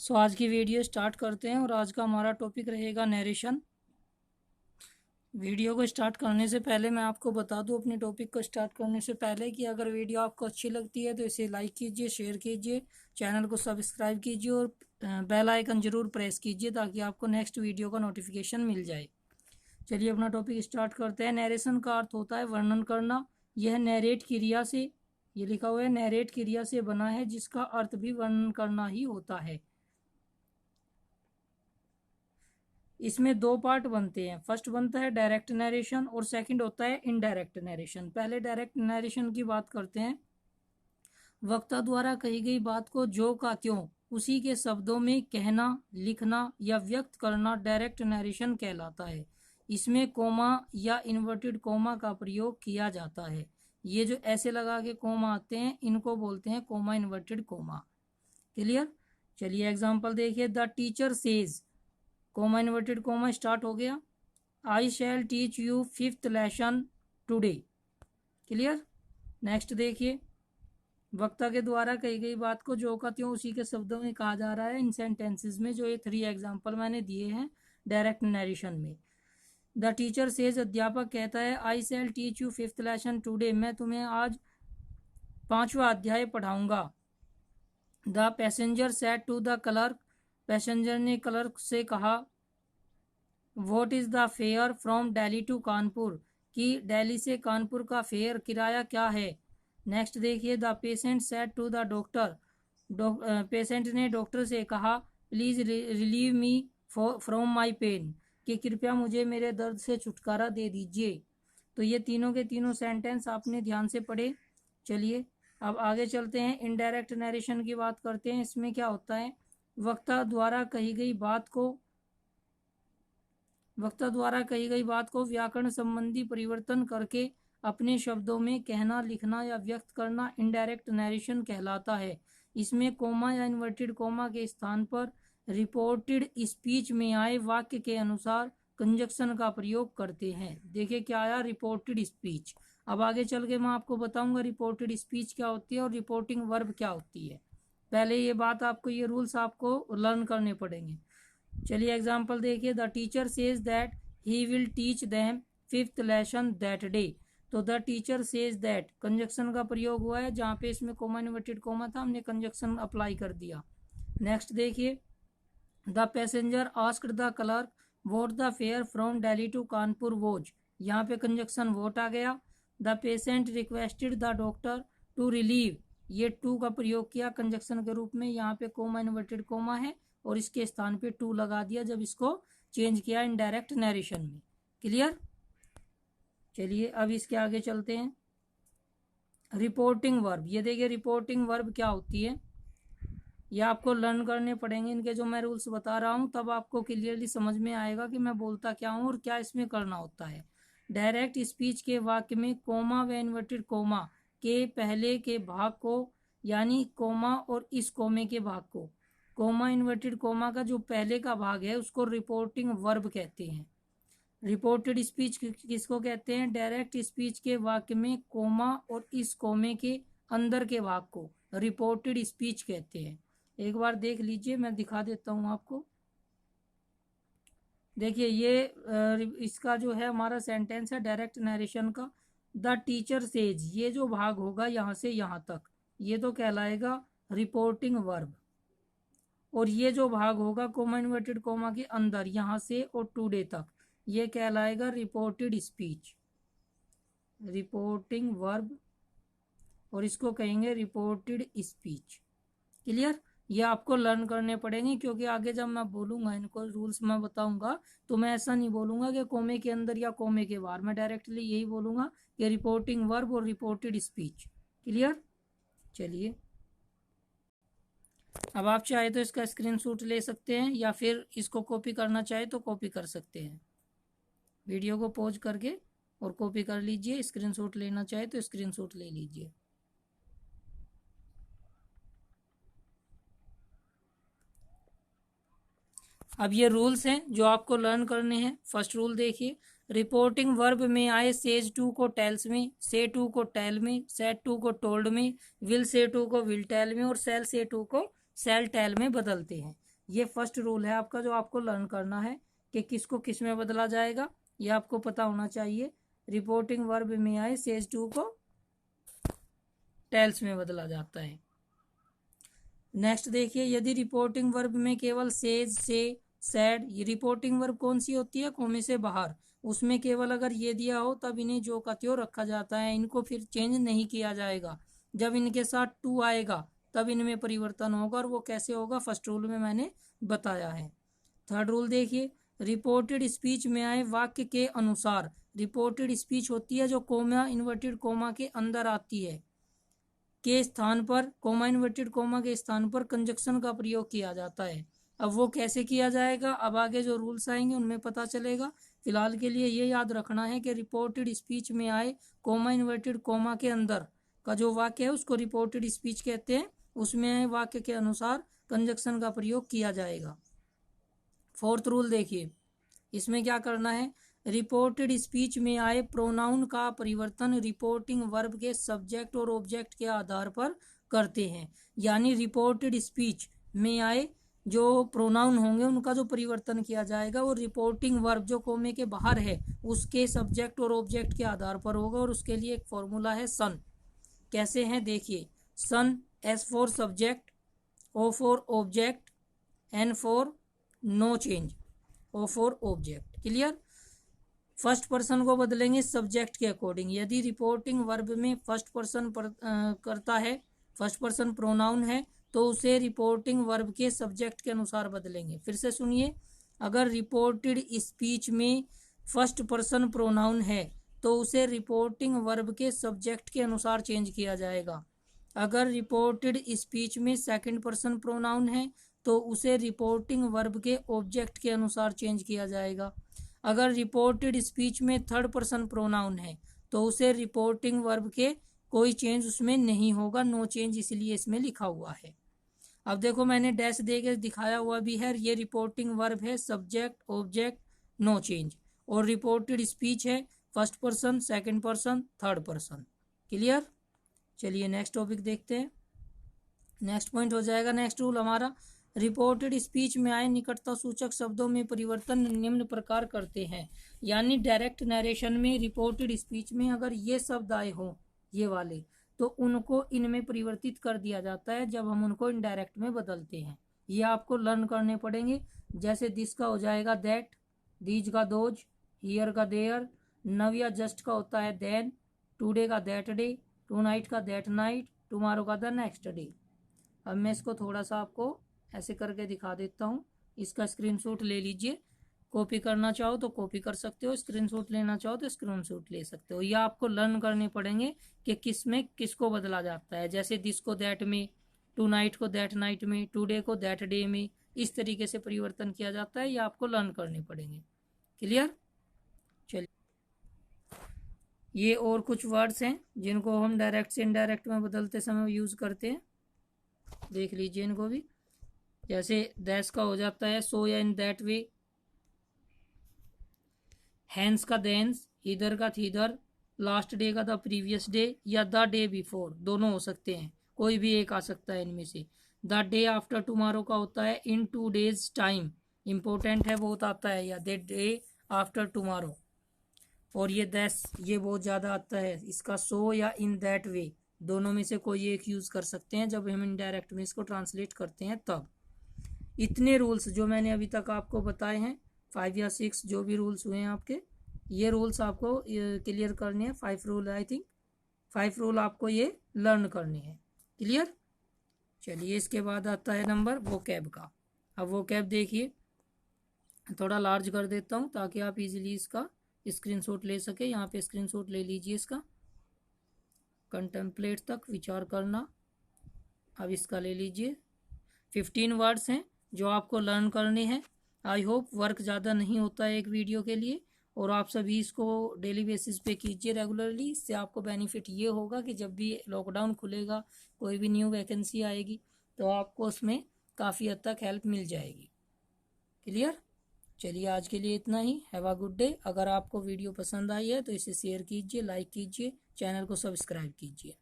आज की video start करते हैं और आज का हमारा टॉपिक रहेगा नरेशन। वीडियो को स्टार्ट करने से पहले मैं आपको बता दूं, अपने टॉपिक को स्टार्ट करने से पहले, कि अगर वीडियो आपको अच्छी लगती है तो इसे लाइक कीजिए, शेयर कीजिए, चैनल को सब्सक्राइब कीजिए और बेल आइकन जरूर प्रेस कीजिए ताकि आपको नेक्स्ट वीडियो का नोटिफिकेशन मिल जाए। चलिए अपना टॉपिक स्टार्ट करते हैं। नरेशन का अर्थ होता है वर्णन करना। यह नरेट क्रिया से, ये लिखा हुआ है, नरेट क्रिया से बना है जिसका अर्थ भी वर्णन करना ही होता है। इसमें दो पार्ट बनते हैं। फर्स्ट बनता है डायरेक्ट नरेशन और सेकंड होता है इनडायरेक्ट नरेशन। पहले डायरेक्ट नरेशन की बात करते हैं। वक्ता द्वारा कही गई बात को जो का त्यों उसी के शब्दों में कहना, लिखना या व्यक्त करना डायरेक्ट नरेशन कहलाता है। इसमें कोमा या इन्वर्टेड कोमा का प्रयोग किया जाता है। ये जो ऐसे लगा के कोमा आते हैं इनको बोलते हैं कोमा इन्वर्टेड कोमा। क्लियर? चलिए एग्जाम्पल देखिए। The teacher says, comma inverted comma start हो गया, I shall teach you 5th lesson today. Clear? Next देखिए, वक्ता के द्वारा कही गई बात को जो का त्यों उसी के शब्दों में कहा जा रहा है इन सेंटेंसेस में। जो ये 3 एग्जाम्पल मैंने दिए हैं डायरेक्ट नरेशन में। द टीचर सेज, अध्यापक कहता है, I shall teach you 5th lesson today, मैं तुम्हें आज 5वां अध्याय पढ़ाऊंगा। The passenger said to the clerk, passenger ने क्लर्क से कहा, what is the fare from Delhi to Kanpur, कि दिल्ली से कानपुर का फेयर किराया क्या है। नेक्स्ट देखिए। The patient said to the doctor, patient ने डॉक्टर से कहा, please relieve me from my pain, कि कृपया मुझे मेरे दर्द से छुटकारा दे दीजिए। तो ये तीनों के तीनों सेंटेंस आपने ध्यान से पढ़े। चलिए अब आगे चलते हैं। इनडायरेक्ट नरेशन की बात करते हैं। इसमें क्या होता है, वक्ता द्वारा कही गई बात को व्याकरण संबंधी परिवर्तन करके अपने शब्दों में कहना, लिखना या व्यक्त करना इनडायरेक्ट नरेशन कहलाता है। इसमें कोमा या इन्वर्टेड कोमा के स्थान पर रिपोर्टेड स्पीच में आए वाक्य के अनुसार कंजक्शन का प्रयोग करते हैं। देखिए क्या आया, रिपोर्टेड स्पीच। अब आगे चल के मैं आपको बताऊंगा रिपोर्टेड स्पीच क्या होती है और रिपोर्टिंग वर्ब क्या होती है। पहले ये बात आपको, ये रूल्स आपको लर्न करने पड़ेंगे। चलिए एग्जाम्पल देखिए। The teacher says that he will teach them 5th lesson that day. तो the teacher says that, conjunction का प्रयोग हुआ है, जहाँ पे इसमें कोमा इन्वर्टेड कोमा था हमने कंजक्शन अप्लाई कर दिया। नेक्स्ट देखिए। The passenger asked the clerk what the fare from Delhi to Kanpur was, यहाँ पे कंजक्शन वोट आ गया। The patient requested the doctor to relieve, ये टू का प्रयोग किया कंजक्शन के रूप में। यहाँ पे कोमा इन्वर्टेड कोमा है और इसके स्थान पे टू लगा दिया जब इसको चेंज किया इनडायरेक्ट नरेशन में। क्लियर? चलिए अब इसके आगे चलते हैं। रिपोर्टिंग वर्ब, ये देखिए रिपोर्टिंग वर्ब क्या होती है, ये आपको लर्न करने पड़ेंगे। इनके जो मैं रूल्स बता रहा हूँ तब आपको क्लियरली समझ में आएगा कि मैं बोलता क्या हूँ और क्या इसमें करना होता है। डायरेक्ट स्पीच के वाक्य में कोमा व इन्वर्टेड कोमा के पहले के भाग को, यानी कोमा और इस कोमे के भाग को, कोमा इन्वर्टेड कोमा का जो पहले का भाग है उसको रिपोर्टिंग वर्ब कहते हैं। रिपोर्टेड स्पीच किसको कहते हैं, डायरेक्ट स्पीच के वाक्य में कोमा और इस कोमे के अंदर के भाग को रिपोर्टेड स्पीच कहते हैं। एक बार देख लीजिए, मैं दिखा देता हूं आपको। देखिए ये इसका जो है हमारा सेंटेंस है डायरेक्ट नरेशन का। द टीचर सेज, ये जो भाग होगा यहाँ से यहाँ तक, ये तो कहलाएगा रिपोर्टिंग वर्ब। और ये जो भाग होगा कोमा इन्वर्टेड कोमा के अंदर यहाँ से और टुडे तक, ये कहलाएगा रिपोर्टेड स्पीच, रिपोर्टिंग वर्ब, और इसको कहेंगे रिपोर्टेड स्पीच। क्लियर? ये आपको लर्न करने पड़ेंगे क्योंकि आगे जब मैं बोलूंगा, इनको रूल्स मैं बताऊंगा, तो मैं ऐसा नहीं बोलूंगा कि कोमे के अंदर या कोमे के बाहर, मैं डायरेक्टली यही बोलूंगा कि रिपोर्टिंग वर्ब और रिपोर्टेड स्पीच। क्लियर? चलिए अब आप चाहे तो इसका स्क्रीनशॉट ले सकते हैं या फिर इसको कॉपी करना चाहे तो कॉपी कर सकते हैं। वीडियो को पॉज करके और कॉपी कर लीजिए, स्क्रीनशॉट लेना चाहे तो स्क्रीनशॉट ले लीजिए। अब ये रूल्स हैं जो आपको लर्न करने हैं। फर्स्ट रूल देखिए, रिपोर्टिंग वर्ब में आए सेज टू को टेल्स में, से टू को टेल में, सेड टू को टोल्ड में, विल से टू को विल टेल में और सेल से टू को सेल टेल में बदलते हैं। ये फर्स्ट रूल है आपका जो आपको लर्न करना है कि किसको किस में बदला जाएगा, ये आपको पता होना चाहिए। रिपोर्टिंग वर्ब में आए सेज टू को टेल्स में बदला जाता है। नेक्स्ट देखिए, यदि रिपोर्टिंग वर्ब में केवल सेज, से, सैड, ये रिपोर्टिंग वर्ब कौन सी होती है, कोमे से बाहर, उसमें केवल अगर ये दिया हो तब इन्हें जो का त्यों रखा जाता है, इनको फिर चेंज नहीं किया जाएगा। जब इनके साथ टू आएगा तब इनमें परिवर्तन होगा, और वो कैसे होगा फर्स्ट रूल में मैंने बताया है। थर्ड रूल देखिए, रिपोर्टेड स्पीच में आए वाक्य के अनुसार, रिपोर्टेड स्पीच होती है जो कोमा इन्वर्टेड कोमा के अंदर आती है, के स्थान पर, कोमा इन्वर्टेड कोमा के स्थान पर कंजक्शन का प्रयोग किया जाता है। अब वो कैसे किया जाएगा, अब आगे जो रूल्स आएंगे उनमें पता चलेगा। फिलहाल के लिए ये याद रखना है कि रिपोर्टेड स्पीच में आए कोमा इन्वर्टेड कोमा के अंदर का जो वाक्य है उसको रिपोर्टेड स्पीच कहते हैं, उसमें आए वाक्य के अनुसार कंजक्शन का प्रयोग किया जाएगा। फोर्थ रूल देखिए, इसमें क्या करना है, रिपोर्टेड स्पीच में आए प्रोनाउन का परिवर्तन रिपोर्टिंग वर्ब के सब्जेक्ट और ऑब्जेक्ट के आधार पर करते हैं। यानी रिपोर्टेड स्पीच में आए जो प्रोनाउन होंगे उनका जो परिवर्तन किया जाएगा वो रिपोर्टिंग वर्ब जो कोमे के बाहर है उसके सब्जेक्ट और ऑब्जेक्ट के आधार पर होगा, और उसके लिए एक फॉर्मूला है सन। कैसे है देखिए, son, S for subject, O for object, N for no change, O for object. Clear. First person को बदलेंगे सब्जेक्ट के अकॉर्डिंग। यदि रिपोर्टिंग वर्ब में फर्स्ट पर्सन करता है, फर्स्ट पर्सन प्रोनाउन है, तो उसे रिपोर्टिंग वर्ब के सब्जेक्ट के अनुसार बदलेंगे। फिर से सुनिए, अगर रिपोर्टेड स्पीच में फर्स्ट पर्सन प्रोनाउन है तो उसे रिपोर्टिंग वर्ब के सब्जेक्ट के अनुसार चेंज किया जाएगा। अगर रिपोर्टेड स्पीच में सेकंड पर्सन प्रोनाउन है तो उसे रिपोर्टिंग वर्ब के ऑब्जेक्ट के अनुसार चेंज किया जाएगा। अगर रिपोर्टेड स्पीच में थर्ड पर्सन प्रोनाउन है तो उसे रिपोर्टिंग वर्ब के कोई चेंज उसमें नहीं होगा, नो चेंज इसलिए इसमें लिखा हुआ है। अब देखो मैंने डैश दे के दिखाया हुआ भी है, ये रिपोर्टिंग वर्ब है सब्जेक्ट ऑब्जेक्ट नो चेंज, और रिपोर्टेड स्पीच है first person second person third person. Clear. चलिए नेक्स्ट टॉपिक देखते हैं। नेक्स्ट पॉइंट हो जाएगा, नेक्स्ट रूल हमारा, रिपोर्टेड स्पीच में आए निकटता सूचक शब्दों में परिवर्तन निम्न प्रकार करते हैं। यानी डायरेक्ट नरेशन में रिपोर्टेड स्पीच में अगर ये शब्द आए हों ये वाले, तो उनको इनमें परिवर्तित कर दिया जाता है जब हम उनको इनडायरेक्ट में बदलते हैं। ये आपको लर्न करने पड़ेंगे। जैसे दिस का हो जाएगा दैट, दीज का दोज, हियर का देयर, नव या जस्ट का होता है देन, टुडे का दैट डे, टू नाइट का दैट नाइट, टुमारो का द नेक्स्ट डे। अब मैं इसको थोड़ा सा आपको ऐसे करके दिखा देता हूँ। इसका स्क्रीनशॉट ले लीजिए, कॉपी करना चाहो तो कॉपी कर सकते हो, स्क्रीनशॉट लेना चाहो तो स्क्रीनशॉट ले सकते हो। ये आपको लर्न करने पड़ेंगे कि किस में किसको बदला जाता है। जैसे दिस को दैट में, टू नाइट को दैट नाइट में, टुडे को दैट डे में, इस तरीके से परिवर्तन किया जाता है। ये आपको लर्न करने पड़ेंगे। क्लियर। चलिए, ये और कुछ वर्ड्स हैं जिनको हम डायरेक्ट से इनडायरेक्ट में बदलते समय यूज करते हैं, देख लीजिए इनको भी। जैसे दैस का हो जाता है सो या इन दैट वे, हैंस का देंस, इधर का थीदर, लास्ट डे का द प्रीवियस डे या द डे बिफोर, दोनों हो सकते हैं, कोई भी एक आ सकता है इनमें से। द डे आफ्टर टुमारो का होता है इन 2 days टाइम, इंपॉर्टेंट है बहुत आता है, या द डे आफ्टर टुमारो। और ये दैस, ये बहुत ज़्यादा आता है, इसका सो या इन दैट वे, दोनों में से कोई एक यूज़ कर सकते हैं जब हम इनडायरेक्ट में इसको ट्रांसलेट करते हैं तब। इतने रूल्स जो मैंने अभी तक आपको बताए हैं, 5 या 6 जो भी रूल्स हुए हैं आपके, ये रूल्स आपको क्लियर करने हैं। 5 रूल आई थिंक, 5 रूल आपको ये लर्न करने हैं। क्लियर। चलिए, इसके बाद आता है नंबर वोकैब का। अब वोकैब देखिए, थोड़ा लार्ज कर देता हूँ ताकि आप इजीली इसका स्क्रीनशॉट ले सके। यहाँ पे स्क्रीनशॉट ले लीजिए इसका, कंटेम्पलेट तक विचार करना। अब इसका ले लीजिए। 15 वर्ड्स हैं जो आपको लर्न करने हैं। आई होप वर्क ज़्यादा नहीं होता है एक वीडियो के लिए, और आप सभी इसको डेली बेसिस पे कीजिए रेगुलरली। इससे आपको बेनिफिट ये होगा कि जब भी लॉकडाउन खुलेगा, कोई भी न्यू वैकेंसी आएगी, तो आपको उसमें काफ़ी हद तक हेल्प मिल जाएगी। क्लियर। चलिए, आज के लिए इतना ही। Have a good day. अगर आपको वीडियो पसंद आई है तो इसे शेयर कीजिए, लाइक कीजिए, चैनल को सब्सक्राइब कीजिए।